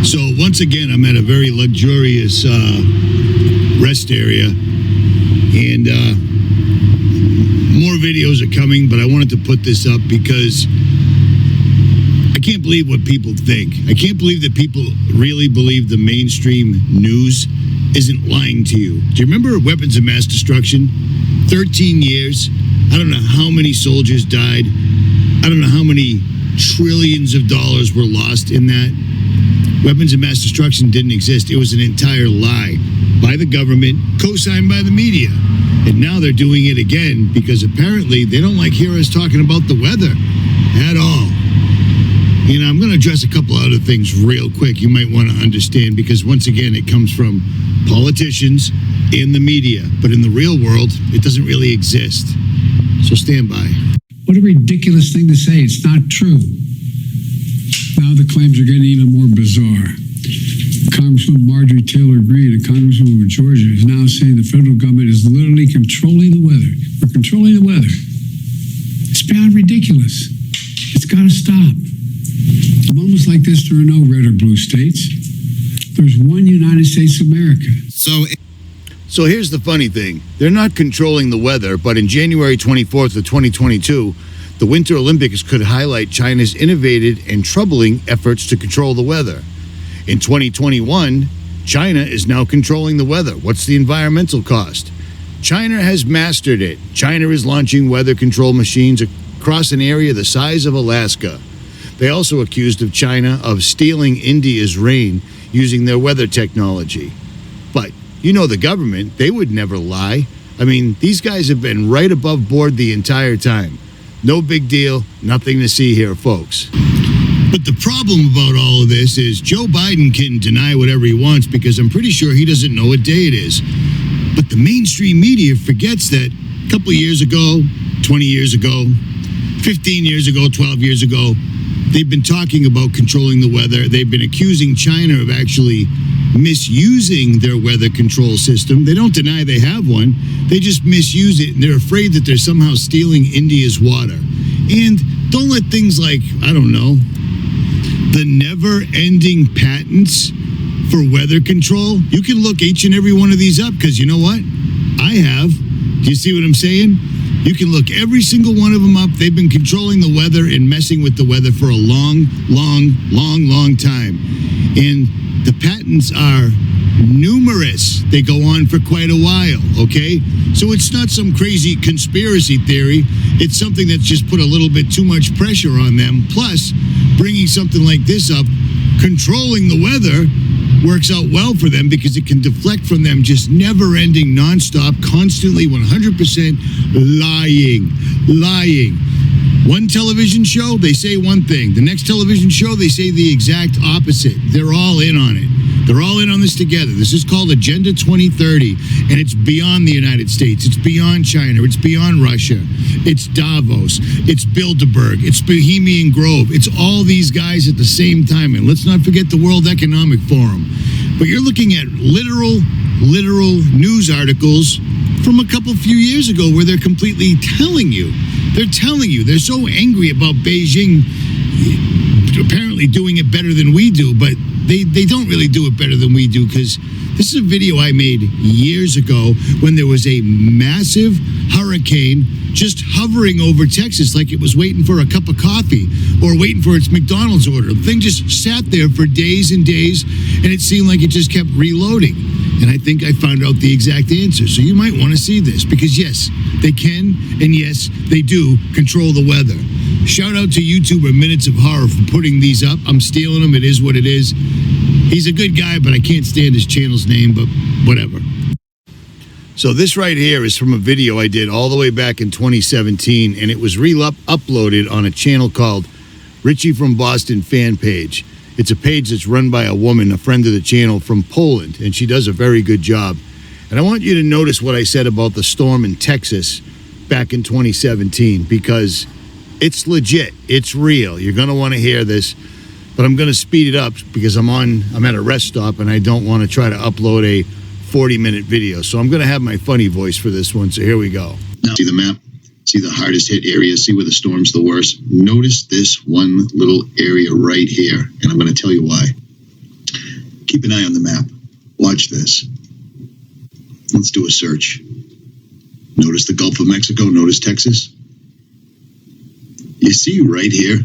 So once again, I'm at a very luxurious rest area, and more videos are coming, but I wanted to put this up because I can't believe what people think. I can't believe that people really believe the mainstream news isn't lying to you. Do you remember weapons of mass destruction? 13 years. I don't know how many soldiers died. I don't know how many trillions of dollars were lost in that. Weapons of mass destruction didn't exist. It was an entire lie by the government, co-signed by the media. And now they're doing it again because apparently they don't like hearing us talking about the weather at all. You know, I'm going to address a couple other things real quick you might want to understand, because once again, it comes from politicians in the media. But in the real world, it doesn't really exist. So stand by. What a ridiculous thing to say. It's not true. Now the claims are getting even more bizarre. Congresswoman Marjorie Taylor Greene, a congresswoman from Georgia, is now saying the federal government is literally controlling the weather. We're controlling the weather. It's beyond ridiculous. It's got to stop. In moments like this, there are no red or blue states. There's one United States of America. So here's the funny thing. They're not controlling the weather, but in January 24th of 2022, the Winter Olympics could highlight China's innovative and troubling efforts to control the weather. In 2021, China is now controlling the weather. What's the environmental cost? China has mastered it. China is launching weather control machines across an area the size of Alaska. They also accused of China of stealing India's rain using their weather technology. But you know the government, they would never lie. I mean, these guys have been right above board the entire time. No big deal, nothing to see here, folks. But the problem about all of this is Joe Biden can deny whatever he wants because I'm pretty sure he doesn't know what day it is. But the mainstream media forgets that a couple of years ago, 20 years ago, 15 years ago, 12 years ago, they've been talking about controlling the weather. They've been accusing China of actually misusing their weather control system. They don't deny they have one. They just misuse it, and they're afraid that they're somehow stealing India's water. And don't let things like, I don't know, the never-ending patents for weather control. You can look each and every one of these up, because you know what? I have. Do you see what I'm saying? You can look every single one of them up. They've been controlling the weather and messing with the weather for a long time. And the patents are numerous. They go on for quite a while, okay? So it's not some crazy conspiracy theory. It's something that's just put a little bit too much pressure on them. Plus, bringing something like this up, controlling the weather, works out well for them because it can deflect from them just never-ending, nonstop, constantly 100% lying. One television show, they say one thing. The next television show, they say the exact opposite. They're all in on it. They're all in on this together. This is called Agenda 2030, and it's beyond the United States. It's beyond China. It's beyond Russia. It's Davos. It's Bilderberg. It's Bohemian Grove. It's all these guys at the same time. And let's not forget the World Economic Forum. But you're looking at literal news articles from a few years ago where they're completely telling you. They're telling you. They're so angry about Beijing apparently doing it better than we do, but they don't really do it better than we do, because this is a video I made years ago when there was a massive hurricane just hovering over Texas like it was waiting for a cup of coffee or waiting for its McDonald's order. The thing just sat there for days and days, and it seemed like it just kept reloading. And I think I found out the exact answer. So you might want to see this, because yes, they can, and yes, they do control the weather. Shout out to YouTuber Minutes of Horror for putting these up. I'm stealing them. It is what it is. He's a good guy, but I can't stand his channel's name, but whatever. So this right here is from a video I did all the way back in 2017, and it was uploaded on a channel called Richie from Boston fan page. It's a page that's run by a woman, a friend of the channel from Poland, and she does a very good job. And I want you to notice what I said about the storm in Texas back in 2017, because it's legit. It's real. You're going to want to hear this, but I'm going to speed it up because I'm at a rest stop and I don't want to try to upload a 40-minute video. So I'm going to have my funny voice for this one. So here we go. Now see the map, see the hardest hit area, see where the storm's the worst. Notice this one little area right here, and I'm going to tell you why. Keep an eye on the map. Watch this. Let's do a search. Notice the Gulf of Mexico. Notice Texas. You see right here?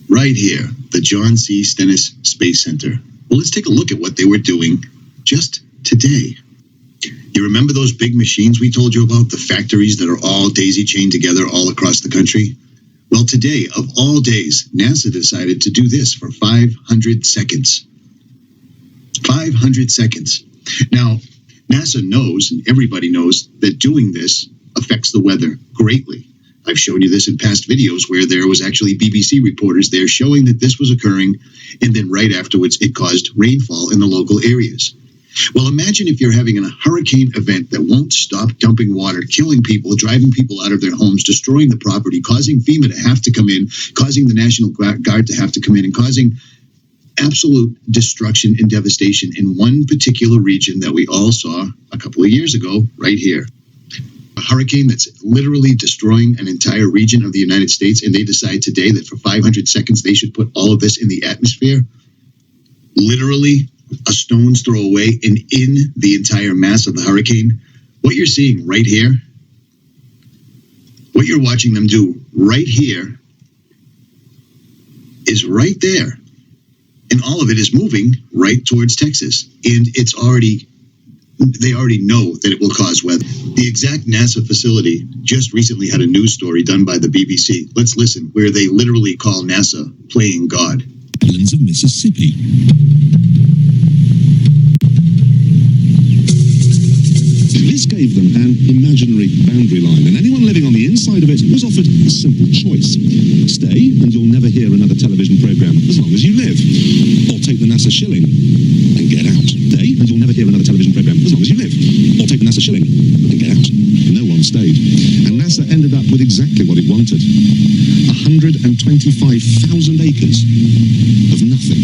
Right here, the John C. Stennis Space Center. Well, let's take a look at what they were doing just today. You remember those big machines we told you about? The factories that are all daisy-chained together all across the country? Well, today, of all days, NASA decided to do this for 500 seconds. 500 seconds. Now, NASA knows, and everybody knows, that doing this affects the weather greatly. I've shown you this in past videos where there was actually BBC reporters there showing that this was occurring, and then right afterwards it caused rainfall in the local areas. Well, imagine if you're having a hurricane event that won't stop dumping water, killing people, driving people out of their homes, destroying the property, causing FEMA to have to come in, causing the National Guard to have to come in, and causing absolute destruction and devastation in one particular region that we all saw a couple of years ago right here. A hurricane that's literally destroying an entire region of the United States, and they decide today that for 500 seconds they should put all of this in the atmosphere. Literally a stone's throw away and in the entire mass of the hurricane. What you're seeing right here, what you're watching them do right here is right there. And all of it is moving right towards Texas. And they already know that it will cause weather. The exact NASA facility just recently had a news story done by the BBC. Let's listen, where they literally call NASA playing God. Islands of Mississippi. This gave them an imaginary boundary line, and anyone living on the inside of it was offered a simple choice. Stay, and you'll never hear another television program as long as you live. Or take the NASA shilling and get out. Stay, and you'll never hear another television program as long as you live. Or take the NASA shilling and get out. No one stayed. And NASA ended up with exactly what it wanted. 125,000 acres of nothing.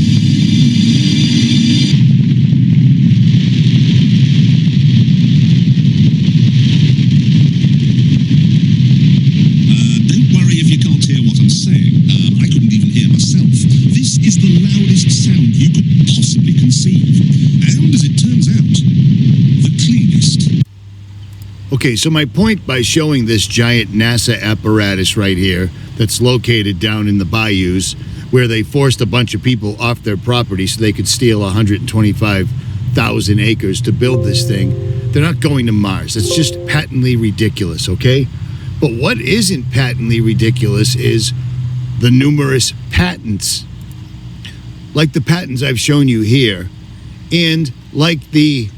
Okay, so my point by showing this giant NASA apparatus right here that's located down in the bayous where they forced a bunch of people off their property so they could steal 125,000 acres to build this thing, they're not going to Mars. It's just patently ridiculous, okay? But what isn't patently ridiculous is the numerous patents, like the patents I've shown you here, and like the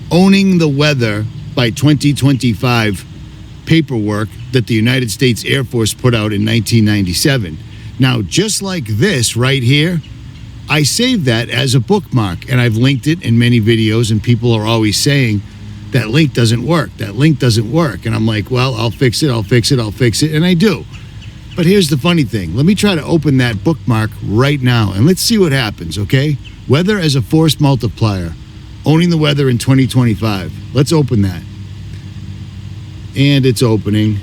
owning the weather by 2025 paperwork that the United States Air Force put out in 1997. Now, just like this right here, I saved that as a bookmark, and I've linked it in many videos, and people are always saying, that link doesn't work, that link doesn't work. And I'm like, well, I'll fix it, and I do. But here's the funny thing. Let me try to open that bookmark right now, and let's see what happens, okay? Weather as a force multiplier. Owning the weather in 2025. Let's open that. And it's opening.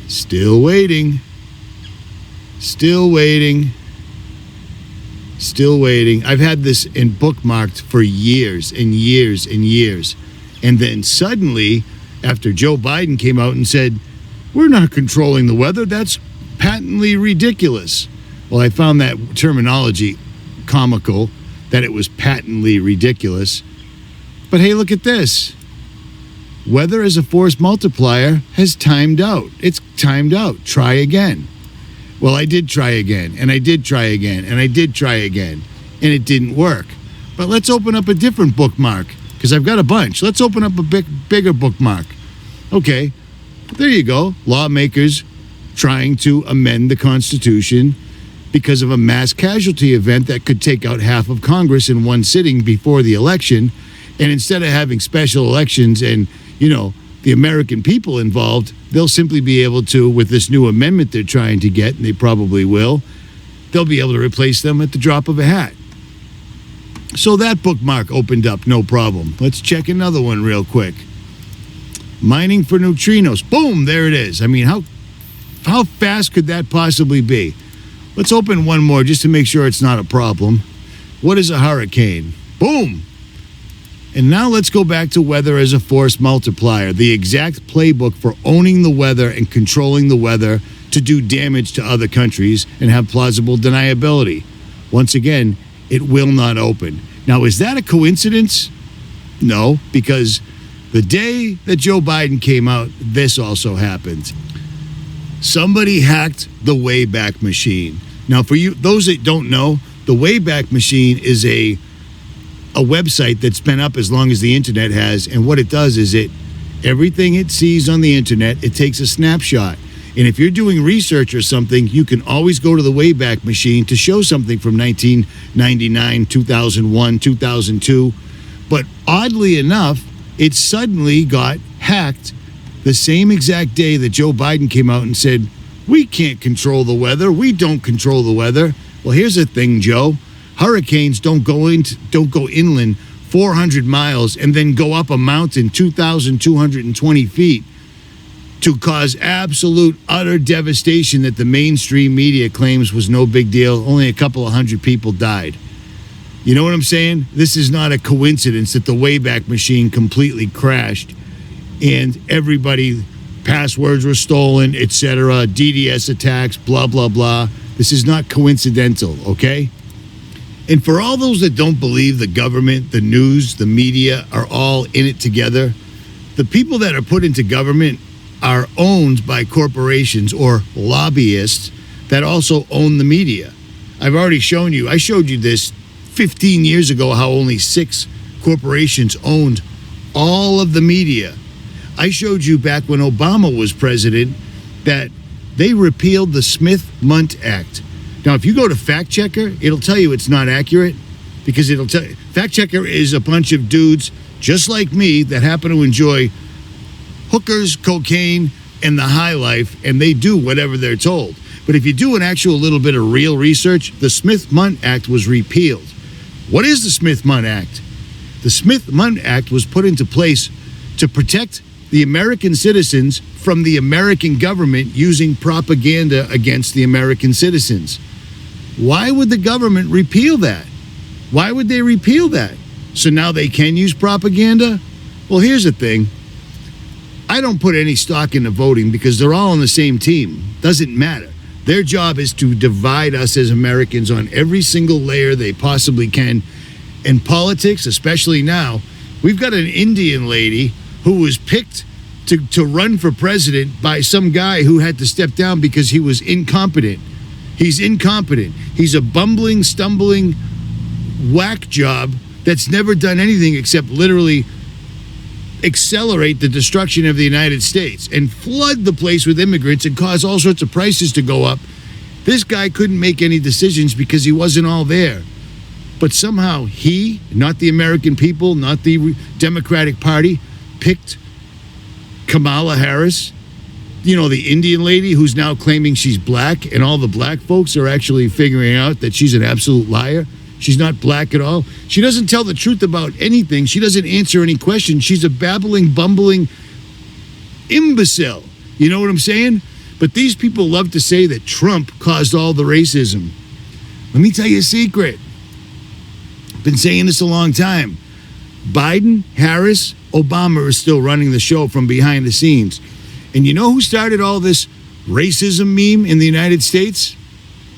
Still waiting. Still waiting. Still waiting. I've had this in bookmarked for years and years and years. And then suddenly, after Joe Biden came out and said, we're not controlling the weather, that's patently ridiculous. Well, I found that terminology comical, that it was patently ridiculous. But hey, look at this. Weather as a force multiplier has timed out. It's timed out. Try again. Well, I did try again, and I did try again, and I did try again, and it didn't work. But let's open up a different bookmark, because I've got a bunch. Let's open up a bigger bookmark. Okay, there you go. Lawmakers trying to amend the Constitution because of a mass casualty event that could take out half of Congress in one sitting before the election. And instead of having special elections and, the American people involved, they'll simply be able to, with this new amendment they're trying to get, and they probably will, they'll be able to replace them at the drop of a hat. So that bookmark opened up, no problem. Let's check another one real quick. Mining for neutrinos. Boom, there it is. I mean, how fast could that possibly be? Let's open one more just to make sure it's not a problem. What is a hurricane? Boom! And now let's go back to weather as a force multiplier, the exact playbook for owning the weather and controlling the weather to do damage to other countries and have plausible deniability. Once again, it will not open. Now, is that a coincidence? No, because the day that Joe Biden came out, this also happened. Somebody hacked the Wayback Machine. Now, for you, those that don't know, the Wayback Machine is a website that's been up as long as the internet has, and what it does is everything it sees on the internet, it takes a snapshot. And if you're doing research or something, you can always go to the Wayback Machine to show something from 1999, 2001, 2002. But oddly enough, it suddenly got hacked the same exact day that Joe Biden came out and said, we can't control the weather. We don't control the weather. Well, here's the thing, Joe. Hurricanes don't go inland 400 miles and then go up a mountain 2,220 feet to cause absolute, utter devastation that the mainstream media claims was no big deal. Only a couple of hundred people died. You know what I'm saying? This is not a coincidence that the Wayback Machine completely crashed and everybody, passwords were stolen, etc., DDoS attacks, blah, blah, blah. This is not coincidental, okay? And for all those that don't believe the government, the news, the media are all in it together, the people that are put into government are owned by corporations or lobbyists that also own the media. I've already shown you, I showed you this 15 years ago, how only 6 corporations owned all of the media. I showed you back when Obama was president that they repealed the 𝗦𝗵𝗿𝗍 Act. Now, if you go to Fact Checker, it'll tell you it's not accurate because it'll tell you. Fact Checker is a bunch of dudes just like me that happen to enjoy hookers, cocaine, and the high life, and they do whatever they're told. But if you do an actual little bit of real research, the 𝗦𝗵𝗿𝗍 Act was repealed. What is the 𝗦𝗵𝗿𝗍 Act? The 𝗦𝗵𝗿𝗍 Act was put into place to protect the American citizens from the American government using propaganda against the American citizens. Why would the government repeal that? Why would they repeal that? So now they can use propaganda? Well, here's the thing. I don't put any stock into voting because they're all on the same team. Doesn't matter. Their job is to divide us as Americans on every single layer they possibly can. In politics, especially now, we've got an Indian lady who was picked to run for president by some guy who had to step down because he was incompetent. He's incompetent. He's a bumbling, stumbling whack job that's never done anything except literally accelerate the destruction of the United States and flood the place with immigrants and cause all sorts of prices to go up. This guy couldn't make any decisions because he wasn't all there. But somehow he, not the American people, not the Democratic Party, picked Kamala Harris, you know, the Indian lady who's now claiming she's black, and all the black folks are actually figuring out that she's an absolute liar. She's not black at all. She doesn't tell the truth about anything. She doesn't answer any questions. She's a babbling, bumbling imbecile. You know what I'm saying? But these people love to say that Trump caused all the racism. Let me tell you a secret. I've been saying this a long time. Biden, Harris, Obama are still running the show from behind the scenes. And you know who started all this racism meme in the United States?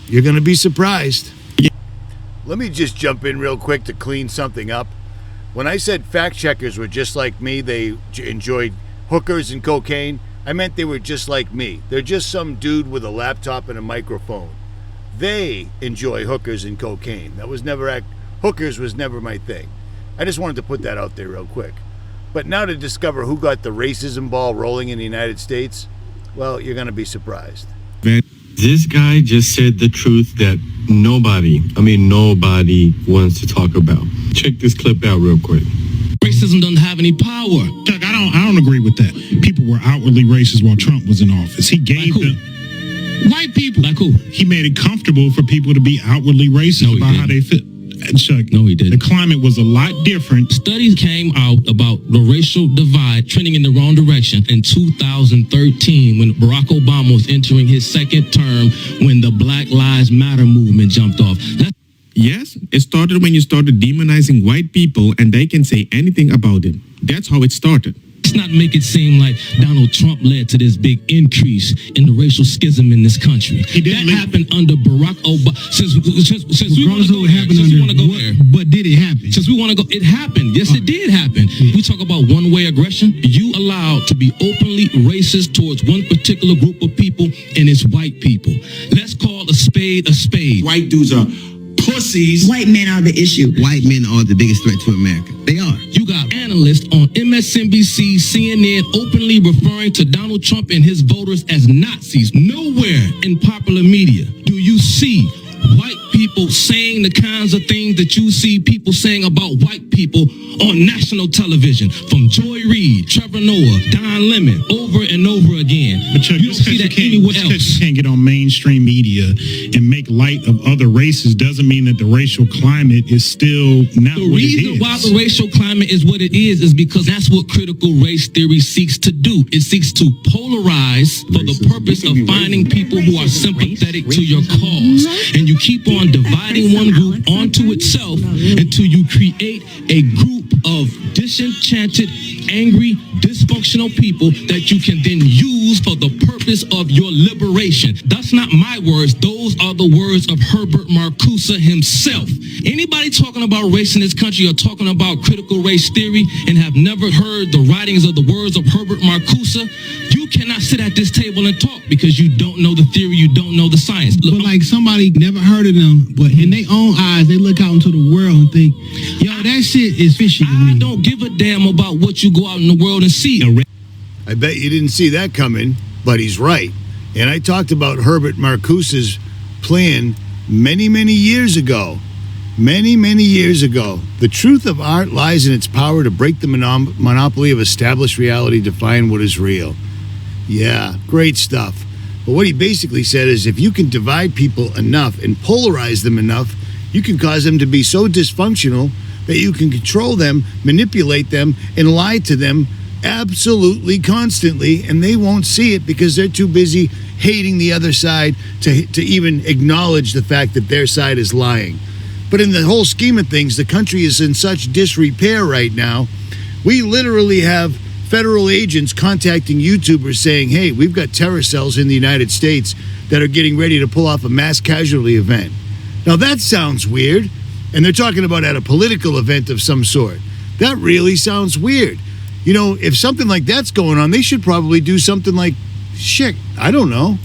You're going to be surprised. Let me just jump in real quick to clean something up. When I said fact checkers were just like me, they enjoyed hookers and cocaine, I meant they were just like me. They're just some dude with a laptop and a microphone. They enjoy hookers and cocaine. Hookers was never my thing. I just wanted to put that out there real quick. But now to discover who got the racism ball rolling in the United States, well, you're going to be surprised. This guy just said the truth that nobody wants to talk about. Check this clip out real quick. Racism doesn't have any power. Chuck, I don't agree with that. People were outwardly racist while Trump was in office. He gave them White people. Like who? He made it comfortable for people to be outwardly racist about how they feel. Chuck, No, he didn't. the climate was a lot different. Studies came out about the racial divide trending in the wrong direction in 2013 when Barack Obama was entering his second term when the Black Lives Matter movement jumped off. Yes, it started when you started demonizing white people and they can say anything about it. That's how it started. Let's not make it seem like Donald Trump led to this big increase in the racial schism in this country. That happened under Barack Obama. Since we want to go there, but did it happen? Since we want to go, it happened. Yes, it did happen. We talk about one-way aggression. You allowed to be openly racist towards one particular group of people, and it's white people. Let's call a spade a spade. White dudes are pussies. White men are the issue. White men are the biggest threat to America. They are. You got analysts on MSNBC, CNN openly referring to Donald Trump and his voters as Nazis. Nowhere in popular media do you see white people saying the kinds of things that you see people saying about white people on national television, from Joy Reid, Trevor Noah, Don Lemon, over and over again. But Chuck, you don't see that anywhere else. You can't get on mainstream media and make light of other races doesn't mean that the racial climate is still not The what it reason is. why the racial climate is what it is because that's what critical race theory seeks to do. It seeks to polarize for the purpose of finding people who are sympathetic to your cause. And you keep on dividing one group onto itself until you create a group of disenchanted, angry, dysfunctional people that you can then use for the purpose of your liberation. That's not my words. Those are the words of 𝗦𝗵𝗿𝗶 himself. Anybody talking about race in this country or talking about critical race theory and have never heard the writings of the words of 𝗦𝗵𝗿𝗶, you cannot sit at this table and talk because you don't know the theory, you don't know the science. Look, But like somebody never heard of them, but in their own eyes, they look out into the world and think, yo, that shit is fishy to me. I don't give a damn about what you go out in the world and see. I bet you didn't see that coming, but he's right. And I talked about 𝗦𝗵𝗿𝗶𝗍's plan many, many years ago. Many, many years ago. The truth of art lies in its power to break the monopoly of established reality, define what is real. Yeah, great stuff. But what he basically said is if you can divide people enough and polarize them enough, you can cause them to be so dysfunctional that you can control them, manipulate them, and lie to them absolutely constantly, and they won't see it because they're too busy hating the other side to even acknowledge the fact that their side is lying. But in the whole scheme of things, the country is in such disrepair right now. We literally have federal agents contacting YouTubers saying, hey, we've got terror cells in the United States that are getting ready to pull off a mass casualty event. Now that sounds weird. And they're talking about at a political event of some sort. That really sounds weird. You know, if something like that's going on, they should probably do something like, shit, I don't know,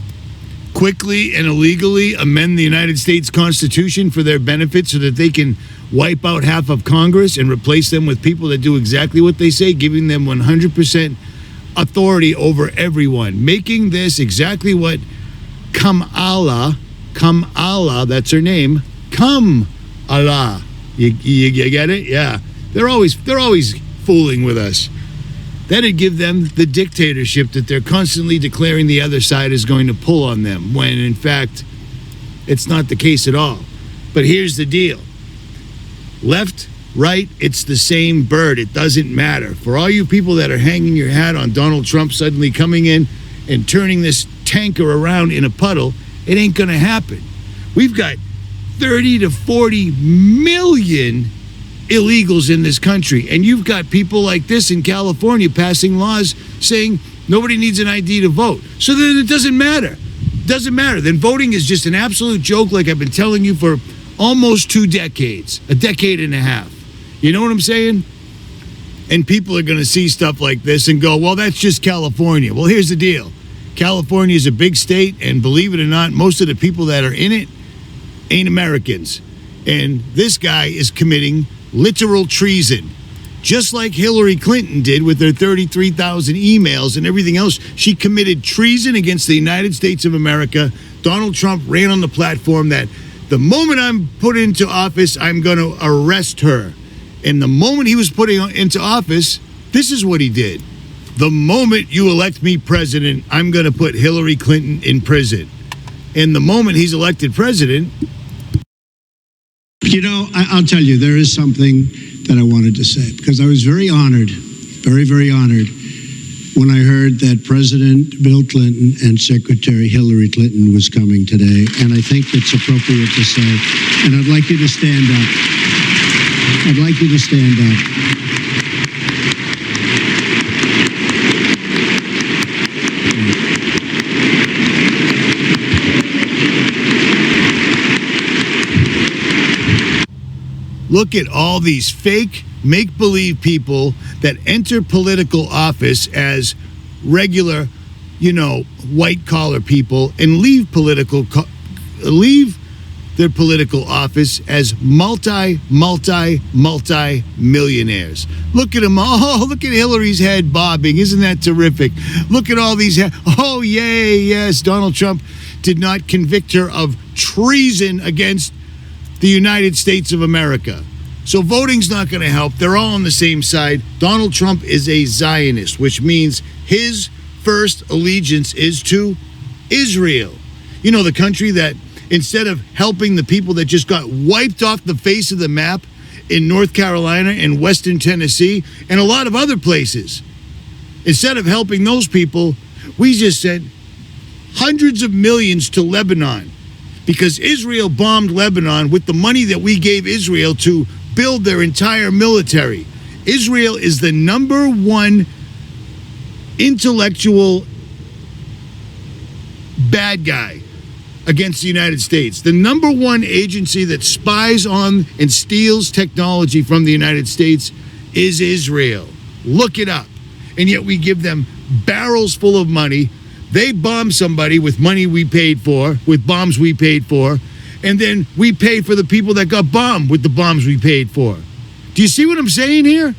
quickly and illegally amend the United States Constitution for their benefit so that they can wipe out half of Congress and replace them with people that do exactly what they say, giving them 100% authority over everyone, making this exactly what 𝗦𝗵𝗿𝗋, that's her name, Allah. You get it? Yeah. They're always fooling with us. That'd give them the dictatorship that they're constantly declaring the other side is going to pull on them, when in fact it's not the case at all. But here's the deal. Left, right, it's the same bird. It doesn't matter. For all you people that are hanging your hat on Donald Trump suddenly coming in and turning this tanker around in a puddle, it ain't going to happen. We've got 30 to 40 million illegals in this country. And you've got people like this in California passing laws saying nobody needs an ID to vote. So then it doesn't matter. Doesn't matter. Then voting is just an absolute joke like I've been telling you for almost 2 decades, a decade and a half. You know what I'm saying? And people are going to see stuff like this and go, well, that's just California. Well, here's the deal. California is a big state, and believe it or not, most of the people that are in it ain't Americans. And this guy is committing literal treason. Just like Hillary Clinton did with her 33,000 emails and everything else. She committed treason against the United States of America. Donald Trump ran on the platform that the moment I'm put into office, I'm going to arrest her. And the moment he was put into office, this is what he did. The moment you elect me president, I'm going to put Hillary Clinton in prison. And the moment he's elected president, You know, I'll tell you, there is something that I wanted to say, because I was very honored, very, very honored, when I heard that President Bill Clinton and Secretary Hillary Clinton was coming today, and I think it's appropriate to say, and I'd like you to stand up. I'd like you to stand up. Look at all these fake, make-believe people that enter political office as regular, white-collar people and leave their political office as multi-millionaires. Look at them. Oh, look at Hillary's head bobbing. Isn't that terrific? Look at all these. Oh, yay, yes. Donald Trump did not convict her of treason against the United States of America. So voting's not going to help. They're all on the same side. Donald Trump is a Zionist, which means his first allegiance is to Israel. You know, the country that, instead of helping the people that just got wiped off the face of the map in North Carolina and Western Tennessee and a lot of other places, instead of helping those people, we just sent hundreds of millions to Lebanon, because Israel bombed Lebanon with the money that we gave Israel to build their entire military. Israel is the number one intellectual bad guy against the United States. The number one agency that spies on and steals technology from the United States is Israel. Look it up. And yet we give them barrels full of money. They bomb somebody with money we paid for, with bombs we paid for, and then we pay for the people that got bombed with the bombs we paid for. Do you see what I'm saying here?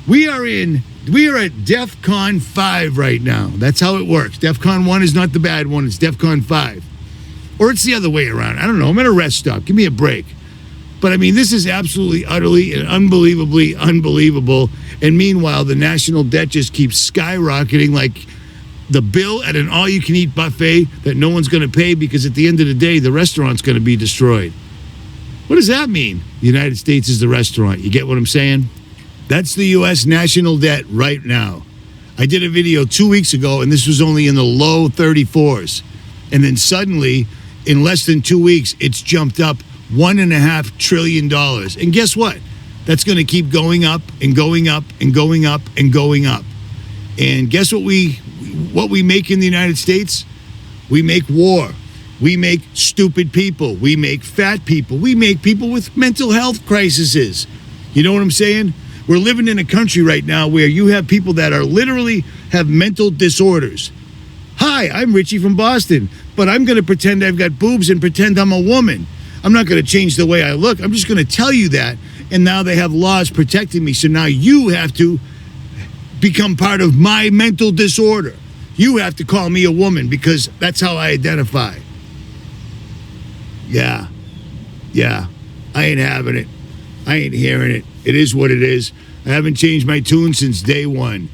We are at DEFCON 5 right now. That's how it works. DEFCON 1 is not the bad one, it's DEFCON 5. Or it's the other way around. I don't know. I'm at a rest stop. Give me a break. But I mean, this is absolutely, utterly, and unbelievably unbelievable. And meanwhile, the national debt just keeps skyrocketing like the bill at an all-you-can-eat buffet that no one's going to pay, because at the end of the day, the restaurant's going to be destroyed. What does that mean? The United States is the restaurant. You get what I'm saying? That's the U.S. national debt right now. I did a video 2 weeks ago, and this was only in the low 34s. And then suddenly, in less than 2 weeks, it's jumped up $1.5 trillion. And guess what? That's going to keep going up and going up and going up and going up. And guess what we make in the United States? We make war. We make stupid people. We make fat people. We make people with mental health crises. You know what I'm saying? We're living in a country right now where you have people that are literally have mental disorders. Hi, I'm Richie from Boston, but I'm going to pretend I've got boobs and pretend I'm a woman. I'm not going to change the way I look. I'm just going to tell you that. And now they have laws protecting me. So now you have to become part of my mental disorder. You have to call me a woman because that's how I identify. Yeah. I ain't having it. I ain't hearing it. It is what it is. I haven't changed my tune since day one.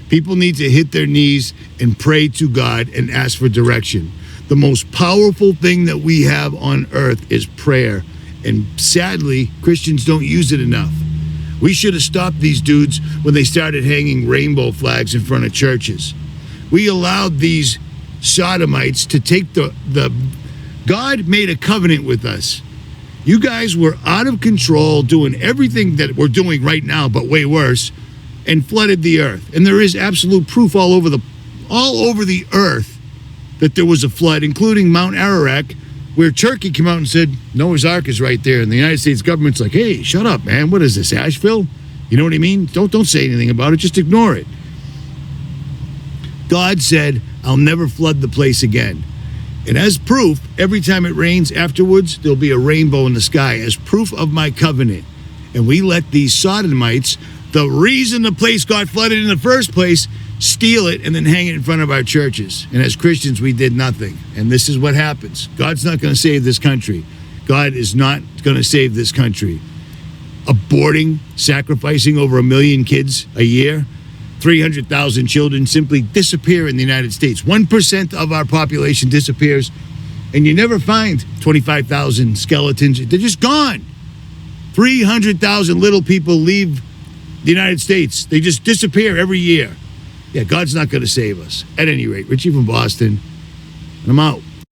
People need to hit their knees and pray to God and ask for direction. The most powerful thing that we have on earth is prayer. And sadly, Christians don't use it enough. We should have stopped these dudes when they started hanging rainbow flags in front of churches. We allowed these sodomites to take God made a covenant with us. You guys were out of control, doing everything that we're doing right now, but way worse, and flooded the earth. And there is absolute proof all over the earth that there was a flood, including Mount Ararat, where Turkey came out and said, Noah's Ark is right there. And the United States government's like, hey, shut up, man. What is this, Asheville? You know what I mean? Don't say anything about it. Just ignore it. God said, I'll never flood the place again. And as proof, every time it rains afterwards, there'll be a rainbow in the sky as proof of my covenant. And we let these sodomites, the reason the place got flooded in the first place, steal it and then hang it in front of our churches. And as Christians, we did nothing. And this is what happens. God's not going to save this country. God is not going to save this country. Aborting, sacrificing over 1 million kids a year, 300,000 children simply disappear in the United States. 1% of our population disappears, and you never find 25,000 skeletons. They're just gone. 300,000 little people leave the United States. They just disappear every year. Yeah, God's not going to save us. At any rate, Richie from Boston, and I'm out.